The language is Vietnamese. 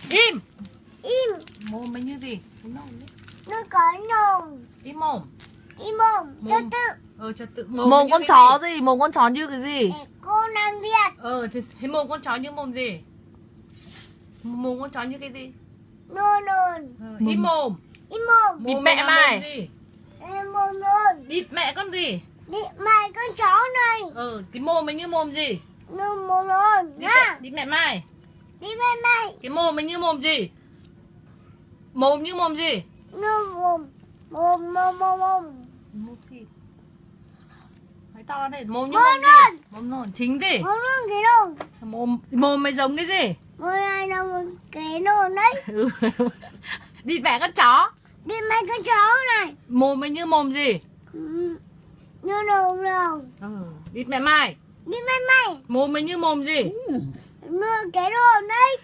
Im. Im. Mồm mày như gì? Nó có nồng. Im mồm. Im mồm. Trật tự. Trật tự. Mồm con chó gì? Mồm con chó như cái gì? Cô Nam Việt. Thì thế mồm con chó như mồm gì? Mồm con chó như cái gì? Nôn nôn. Im mồm. Im mồm. Bịt mẹ mày. Im mồm nôn. Bịt mẹ con gì? Bịt mày con chó này. Cái mồm mày như mồm gì? Nôn mồm nôn. Nha. Bịt mẹ mày. Bịt mẹ mày. Cái mồm mày như mồm gì? Mồm như mồm gì? Nôn mồm. Mồm mồm mồm mồm. Mồm gì? Nói to đây. Mồm như Mồm mồm gì? Mồm nôn. Chính gì? Mồm nôn cái nôn. Mồm mày giống cái gì? Mồm này là một cái nôn đấy. Bịt mẹ con chó. Bịt mẹ con chó này. Mồm mày như mồm gì? Như nồng nồng. Bịt mẹ mày. Bịt mẹ mày. Mồm mày như mồm gì? Như cái nôn đấy.